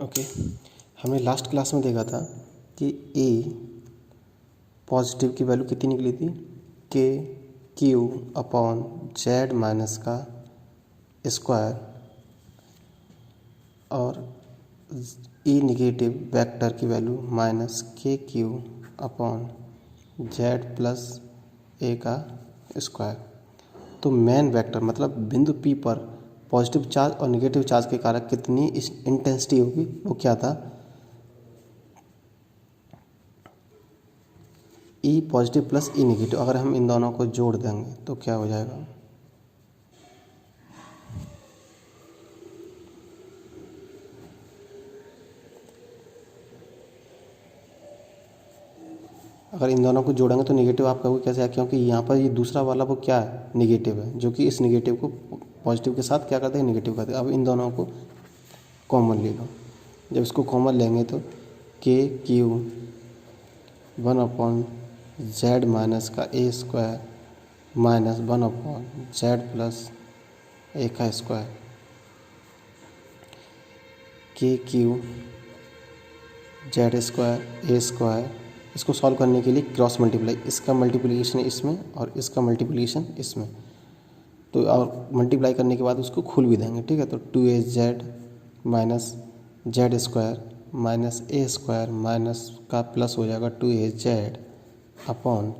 Okay, हमने last class में देखा था कि ए पॉजिटिव की वैल्यू कितनी निकली थी, के क्यू अपॉन जेड माइनस का स्क्वायर, और ई निगेटिव वेक्टर की वैल्यू माइनस के क्यू अपॉन जेड प्लस ए का स्क्वायर। तो मेन वेक्टर मतलब बिंदु पी पर पॉजिटिव चार्ज और नेगेटिव चार्ज के कारण कितनी इंटेंसिटी होगी, वो क्या था, ई पॉजिटिव प्लस ई नेगेटिव। अगर हम इन दोनों को जोड़ देंगे तो क्या हो जाएगा, अगर इन दोनों को जोड़ेंगे तो नेगेटिव आप कहोगे कैसे है, क्योंकि यहाँ पर ये दूसरा वाला वो क्या है, नेगेटिव है, जो कि इस नेगेटिव को पॉजिटिव के साथ क्या करते हैं, नेगेटिव करते हैं। अब इन दोनों को कॉमन ले लो। जब इसको कॉमन लेंगे तो के क्यू 1 जेड माइनस का a square minus 1 Z plus ए का स्क्वायर, के Q Z square a square. इसको सॉल्व करने के लिए क्रॉस मल्टीप्लाई, इसका मल्टीप्लिकेशन इसमें और इसका मल्टीप्लिकेशन इसमें, तो और मल्टीप्लाई करने के बाद उसको खोल भी देंगे, ठीक है। तो 2a z minus z square minus a square minus का प्लस हो जाएगा 2a z upon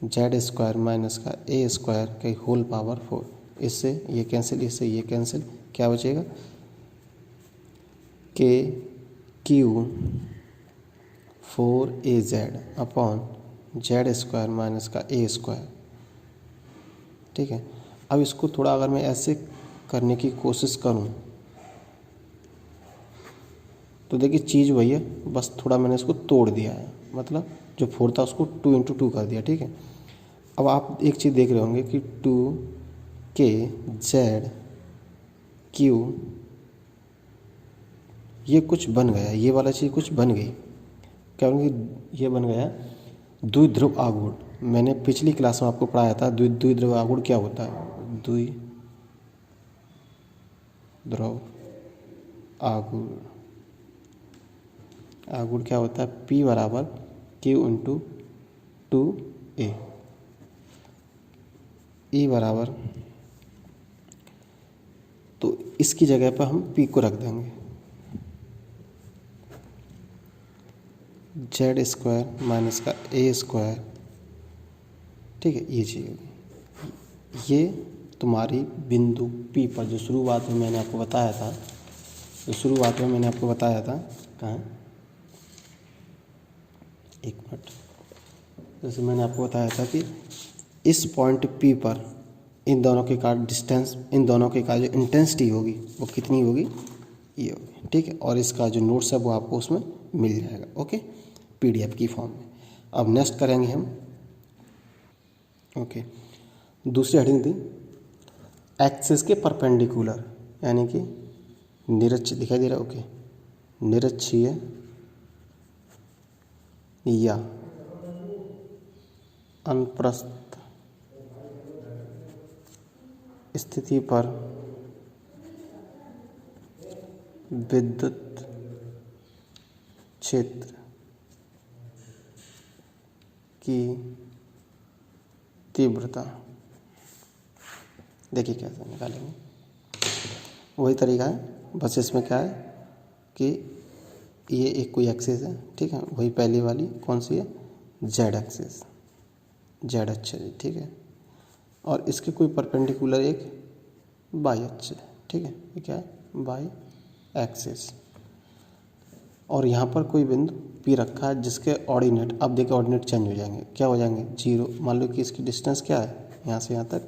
z square minus का ए स्क्वायर के होल पावर 4। इससे ये कैंसिल, इससे ये कैंसिल, क्या बचेगा, के Q 4a Z upon z square minus का ए स्क्वायर, ठीक है। अब इसको थोड़ा अगर मैं ऐसे करने की कोशिश करूं तो देखिए चीज़ वही है, बस थोड़ा मैंने इसको तोड़ दिया है, मतलब जो 4 था उसको 2 × 2 कर दिया, ठीक है। अब आप एक चीज़ देख रहे होंगे कि 2k जेड क्यू, ये कुछ बन गया, ये वाला चीज़ कुछ बन गई, क्योंकि ये बन गया द्विध्रुव आघूर्ण। मैंने पिछली क्लास में आपको पढ़ाया था द्विध्रुव आघूर्ण क्या होता है। द्विध्रुव आघूर्ण क्या होता है, P बराबर Q × 2a, E बराबर, तो इसकी जगह पर हम P को रख देंगे, जेड स्क्वायर माइनस का ए स्क्वायर, ठीक है। ये चीज़ होगी, ये तुम्हारी बिंदु P पर जो शुरुआत में मैंने आपको बताया था, कहाँ, एक मिनट, जैसे मैंने आपको बताया था कि इस पॉइंट P पर इन दोनों के कारण डिस्टेंस, इन दोनों के कारण जो इंटेंसिटी होगी वो कितनी होगी, ये होगी, ठीक है। और इसका जो नोट्स है वो आपको उसमें मिल जाएगा, ओके, PDF की फॉर्म में। अब नेक्स्ट करेंगे हम, ओके, दूसरी हेडिंग थी एक्सिस के परपेंडिकुलर, यानी कि निरक्षीय, दिखाई दे रहा है, ओके, निरक्षीय या अनुप्रस्थ स्थिति पर विद्युत क्षेत्र की तीव्रता, देखिए कैसे निकालेंगे, वही तरीका है, बस इसमें क्या है कि ये एक कोई एक्सिस है, ठीक है, वही पहली वाली कौन सी है, जेड एक्सिस, जेड अक्ष है, ठीक है, और इसके कोई परपेंडिकुलर एक वाई अक्ष है, ठीक है, ये क्या है, वाई एक्सिस, और यहाँ पर कोई बिंदु P रखा है जिसके ऑर्डिनेट, अब देखिए ऑर्डिनेट चेंज हो जाएंगे, क्या हो जाएंगे, 0, मान लो कि इसकी डिस्टेंस क्या है, यहाँ से यहाँ तक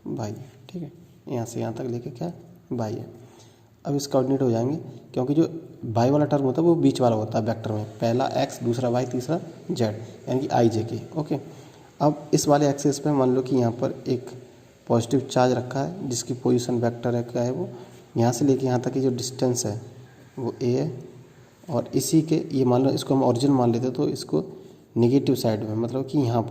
y है, ठीक है, यहाँ से यहाँ तक लेके क्या है, y है। अब इसका ऑर्डिनेट हो जाएंगे, क्योंकि जो y वाला टर्म होता है वो बीच वाला होता है वेक्टर में, पहला x, दूसरा y, तीसरा z, यानी कि i j k, ओके। अब इस वाले एक्सिस पे मान लो कि यहाँ पर एक पॉजिटिव चार्ज रखा है जिसकी पोजीशन वेक्टर है, क्या है वो, यहाँ से लेके यहाँ तक की जो डिस्टेंस है वो a है, और इसी के ये मान लो इसको हम ओरिजिन मान लेते तो इसको नेगेटिव साइड में, मतलब कि यहाँ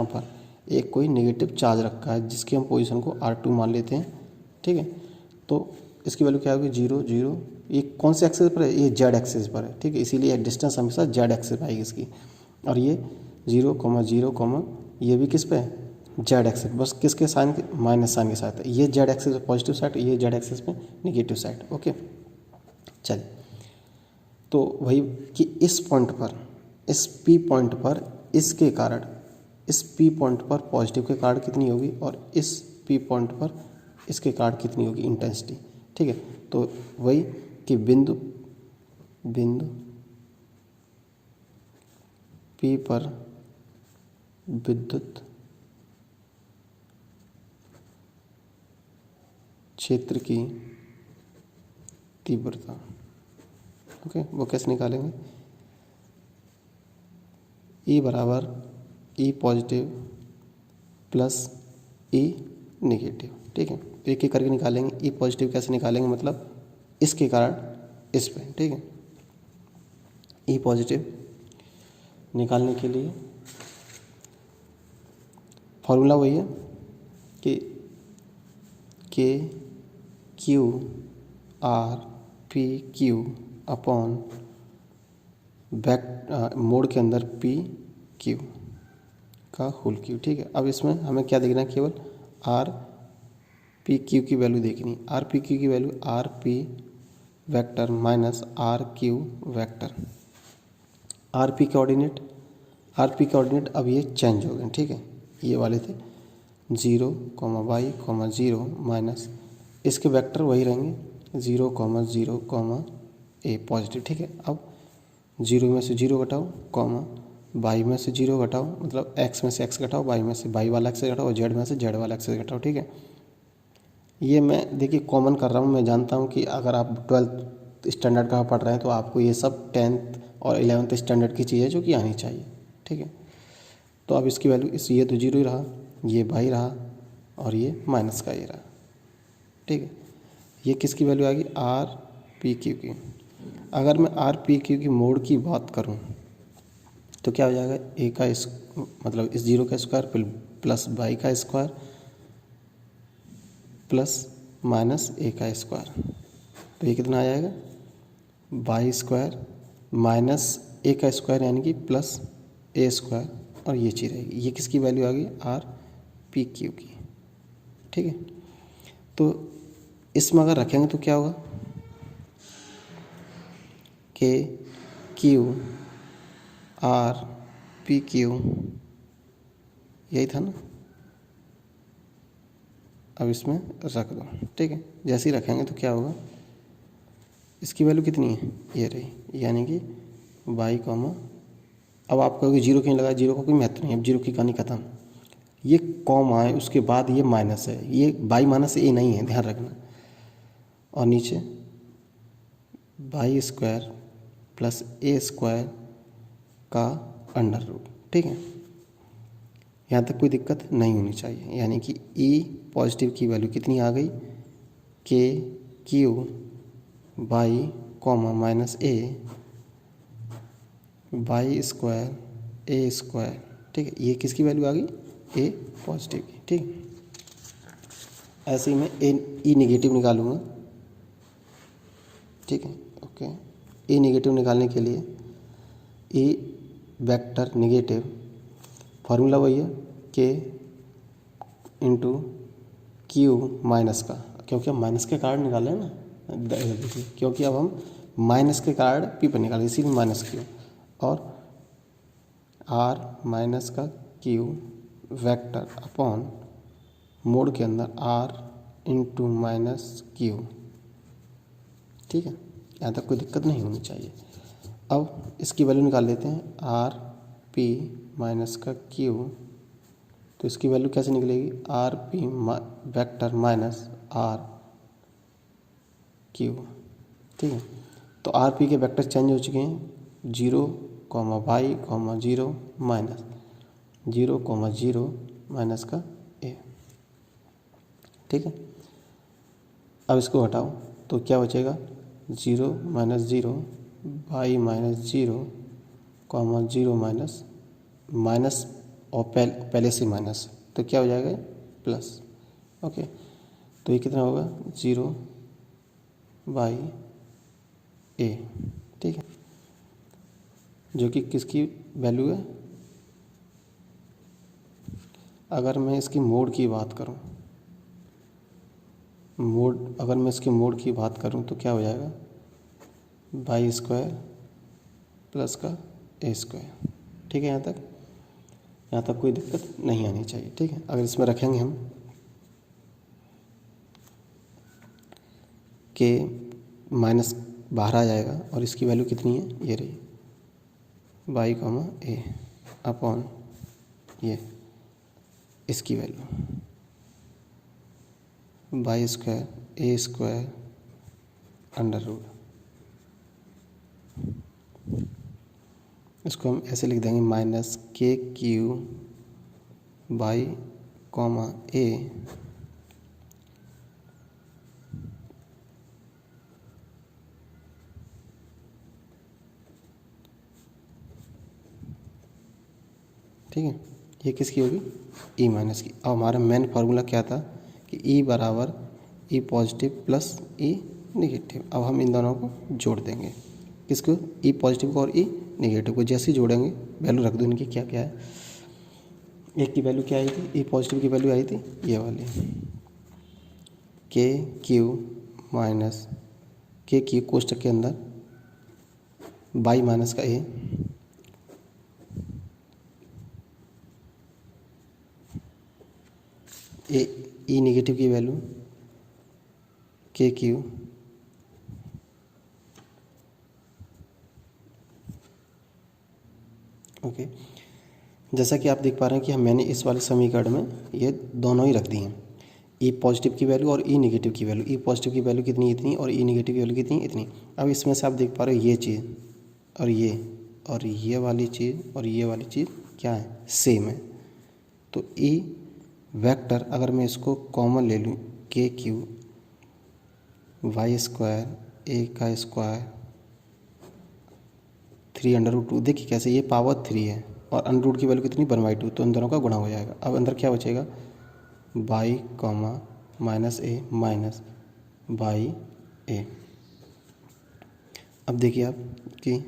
पर एक कोई नेगेटिव चार्ज रखा है जिसकी हम पोजीशन को R2 मान लेते हैं, ठीक है। तो इसकी वैल्यू क्या होगी 0 0। ये कौन से एक्सेस पर है, ये जेड एक्सेस पर है, ठीक है, इसीलिए डिस्टेंस हमेशा जेड एक्सेस पर आएगी इसकी। और ये 0 0 ये भी किस पे है, जेड एक्सेस, बस किसके साइन के, माइनस साइन के साथ है। ये जेड एक्सेस पे पॉजिटिव साइड, ये जेड एक्सेस पे निगेटिव साइड। ओके चलिए, तो वही कि इस पॉइंट पर, इस पी पॉइंट पर इसके कारण, इस पी पॉइंट पर पॉजिटिव के कारण कितनी होगी और इस पी पॉइंट पर इसके कारण कितनी होगी इंटेंसिटी, ठीक है। तो वही कि बिंदु पी पर विद्युत क्षेत्र की तीव्रता, ओके, वो कैसे निकालेंगे, ई बराबर ई पॉजिटिव प्लस ई नेगेटिव, ठीक है। तो एक एक करके निकालेंगे। ई पॉजिटिव कैसे निकालेंगे, मतलब इसके कारण इस पे, ठीक है। ई पॉजिटिव निकालने के लिए फॉर्मूला वही है कि के Q R P Q upon mod के अंदर पी क्यू का होल क्यू, ठीक है। अब इसमें हमें क्या देखना है, केवल आर पी क्यू की वैल्यू देखनी। आर पी क्यू की value R P vector minus R Q vector. R P coordinate अब ये चेंज हो गए, ठीक है, ये वाले थे 0 y 0 माइनस इसके वेक्टर वही रहेंगे 0 0 ए पॉजिटिव, ठीक है। अब 0 में से 0 घटाओ, y में से 0 घटाओ, मतलब x में से x घटाओ, y में से y वाला एक्सेस घटाओ और z में से z वाला एक्सेस घटाओ, ठीक है। ये मैं देखिए कॉमन कर रहा हूँ, मैं जानता हूँ कि अगर आप 12th स्टैंडर्ड का पढ़ रहे हैं तो आपको ये सब 10th और 11th स्टैंडर्ड की चीज़ें जो कि आनी चाहिए, ठीक है। तो अब इसकी वैल्यू ये तो 0 ही रहा, ये y रहा और ये माइनस का ये रहा, ठीक है। ये किसकी वैल्यू आ गई, आर पी क्यू की। अगर मैं आर पी क्यू की मोड की बात करूं तो क्या हो जाएगा, ए का मतलब इस 0 का स्क्वायर प्लस y का स्क्वायर प्लस माइनस ए का स्क्वायर, तो ये कितना आ जाएगा y स्क्वायर माइनस ए का स्क्वायर यानी कि प्लस ए स्क्वायर, और ये चीज़ रहेगी। ये किसकी वैल्यू आ गई, आर पी क्यू की, ठीक है। तो इसमें अगर रखेंगे तो क्या होगा, के क्यू आर पी क्यू, यही था ना। अब इसमें रख दो, ठीक है। जैसे ही रखेंगे तो क्या होगा, इसकी वैल्यू कितनी है, ये रही, यानी कि y कॉमा, अब आप कहोगे 0 क्यों लगा, 0 का कोई महत्व नहीं, अब 0 की कहानी खत्म। ये कॉमा है, उसके बाद ये माइनस है, ये y माइनस ए नहीं है, ध्यान रखना। और नीचे y स्क्वायर प्लस ए स्क्वायर का अंडर रूट, ठीक है। यहाँ तक कोई दिक्कत नहीं होनी चाहिए, यानी कि ई पॉजिटिव की वैल्यू कितनी आ गई, के Q by comma minus A by square a square, ठीक है। ये किसकी वैल्यू आ गई, ए पॉजिटिव की, ठीक। ऐसे ही मैं ई नेगेटिव निकालूंगा, ठीक है, ओके। ई नेगेटिव निकालने के लिए ई वेक्टर नेगेटिव फार्मूला वही है के इंटू क्यू माइनस का, क्योंकि हम माइनस के कारण निकाले हैं ना, देखिए, क्योंकि अब हम माइनस के कारण पी पर निकालें, इसीलिए माइनस क्यू, और आर माइनस का क्यू वेक्टर अपॉन मोड के अंदर आर इंटू माइनस क्यू, ठीक है। यहाँ तक कोई दिक्कत नहीं होनी चाहिए। अब इसकी वैल्यू निकाल लेते हैं, आर पी माइनस का क्यू, तो इसकी वैल्यू कैसे निकलेगी, R P vector minus R Q, ठीक है। तो आर पी के वेक्टर चेंज हो चुके हैं, 0 y 0 माइनस 0 0 माइनस का ए, ठीक है। अब इसको हटाओ तो क्या बचेगा, 0 minus 0 y minus 0 0 minus minus, और पहले से माइनस, तो क्या हो जाएगा प्लस, ओके। तो ये कितना होगा, 0 बाई ए, ठीक है, जो कि किसकी वैल्यू है। अगर मैं इसकी मोड की बात करूं, अगर मैं इसकी मोड की बात करूं तो क्या हो जाएगा, बाई स्क्वायर प्लस का ए स्क्वायर, ठीक है। यहाँ तक कोई दिक्कत नहीं आनी चाहिए, ठीक है। अगर इसमें रखेंगे हम के माइनस बाहर आ जाएगा और इसकी वैल्यू कितनी है, ये रही बाई कॉमा ए अपॉन ये इसकी value by square a square under root. इसको हम ऐसे लिख देंगे माइनस के क्यू बाई कॉमा ए ठीक है। ये किसकी होगी, ई माइनस की। अब हमारा मेन फार्मूला क्या था कि ई बराबर ई पॉजिटिव प्लस ई निगेटिव। अब हम इन दोनों को जोड़ देंगे, किसको, ई पॉजिटिव को और ई निगेटिव को। जैसे ही जोड़ेंगे वैल्यू रख दो इनकी, क्या क्या है। एक की वैल्यू क्या आई थी, ई पॉजिटिव की वैल्यू आई थी ये वाली के क्यू माइनस के क्यू कोष्टक के अंदर बाई माइनस का ए ई निगेटिव की वैल्यू के क्यू ओके। जैसा कि आप देख पा रहे हैं कि मैंने इस वाले समीकरण में ये दोनों ही रख दी हैं, ई पॉजिटिव की वैल्यू और ई निगेटिव की वैल्यू। ई पॉजिटिव की वैल्यू कितनी, इतनी, और ई निगेटिव की वैल्यू कितनी, इतनी। अब इसमें से आप देख पा रहे हो ये चीज़ और ये वाली चीज़ और ये वाली चीज़ क्या है, सेम है। तो ई वेक्टर अगर मैं इसको कॉमन ले लूँ, के क्यू वाई स्क्वायर ए का स्क्वायर 3√2, देखिए कैसे, ये पावर 3 है और अंडर रूट की वैल्यू कितनी, 1/2, तो इन दोनों का गुणा हो जाएगा। अब अंदर क्या बचेगा, by comma minus a minus by a. अब देखिए आप कि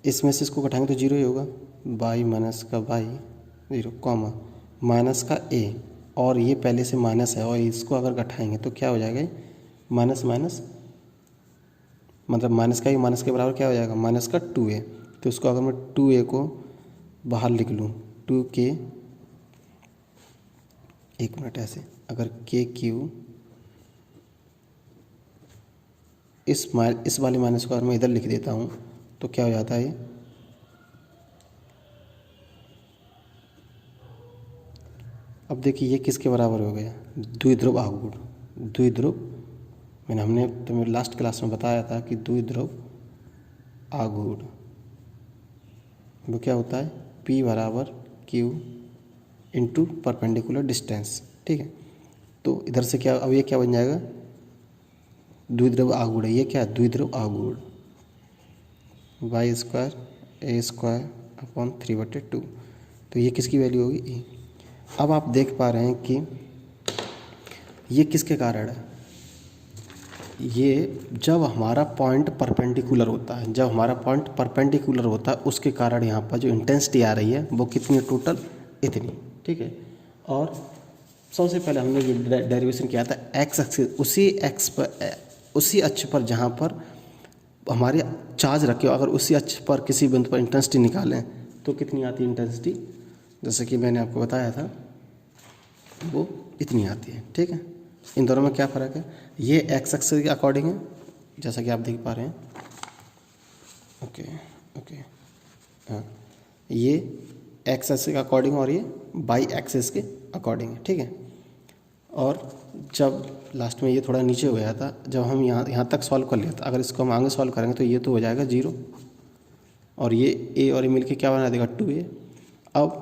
इसमें से इसको घटाएंगे तो 0 ही होगा, बाई माइनस का बाई 0 कॉमा माइनस का ए, और ये पहले से माइनस है और इसको अगर घटाएंगे तो क्या हो जाएगा, माइनस माइनस मतलब माइनस का ही माइनस के बराबर क्या हो जाएगा, माइनस का 2a। तो इसको अगर मैं 2a को बाहर लिख लूँ, 2 के, एक मिनट ऐसे, अगर के क्यू इस वाले माइनस को अगर मैं इधर लिख देता हूँ तो क्या हो जाता है, अब देखिए ये किसके बराबर हो गया, द्विध्रुव आघूर्ण। द्विध्रुव हमने तुम्हें लास्ट क्लास में बताया था कि द्विध्रुव आघूर्ण वो क्या होता है, P बराबर Q इंटू परपेंडिकुलर डिस्टेंस, ठीक है। तो इधर से क्या, अब ये क्या बन जाएगा, द्विध्रुव आघूर्ण। ये क्या है, द्विध्रुव आघूर्ण Y square a square upon 3/2। तो ये किसकी वैल्यू होगी, ई। अब आप देख पा रहे हैं कि ये किसके कारण है, ये जब हमारा पॉइंट परपेंडिकुलर होता है, जब हमारा पॉइंट परपेंडिकुलर होता है उसके कारण यहाँ पर जो इंटेंसिटी आ रही है वो कितनी है, टोटल इतनी, ठीक है। और सबसे पहले हमने जो डेरिवेशन किया था एक्स एक्सिस, उसी अक्ष पर जहाँ पर हमारे चार्ज रखे हो, अगर उसी अक्ष पर किसी बिंदु पर इंटेंसिटी निकालें तो कितनी आती है इंटेंसिटी, जैसे कि मैंने आपको बताया था वो इतनी आती है, ठीक है। इन दोनों में क्या फ़र्क है, ये एक्स एक्सिस के अकॉर्डिंग है जैसा कि आप देख पा रहे हैं, ओके ओके, हाँ, ये एक्स एक्सिस के अकॉर्डिंग और ये बाई एक्सिस के अकॉर्डिंग है, ठीक है। और जब लास्ट में ये थोड़ा नीचे हो गया था, जब हम यहाँ तक सॉल्व कर लिया था, अगर इसको हम आगे सॉल्व करेंगे तो ये तो हो जाएगा 0 और ये ए और ए मिल के क्या बना देगा, 2a। अब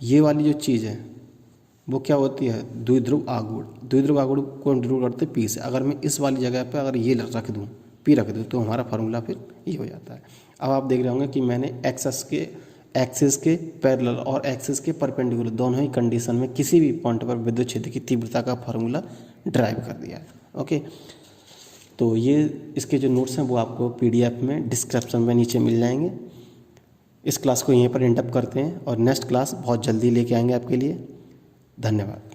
ये वाली जो चीज़ है वो क्या होती है, द्विध्रुव आघूर्ण। द्विध्रुव आघूर्ण को इंक्लूड करते हैं P से। अगर मैं इस वाली जगह पे अगर ये रख दूँ, P रख दूँ, तो हमारा फार्मूला फिर ये हो जाता है। अब आप देख रहे होंगे कि मैंने एक्स एक्सिस के पैरेलल और एक्सिस के परपेंडिकुलर दोनों ही कंडीशन में किसी भी पॉइंट पर विद्युत क्षेत्र की तीव्रता का फॉर्मूला ड्राइव कर दिया है। ओके, तो ये इसके जो नोट्स हैं वो आपको पीडीएफ में डिस्क्रिप्शन में नीचे मिल जाएंगे। इस क्लास को यहीं पर एंड अप करते हैं और नेक्स्ट क्लास बहुत जल्दी लेके आएंगे आपके लिए। धन्यवाद।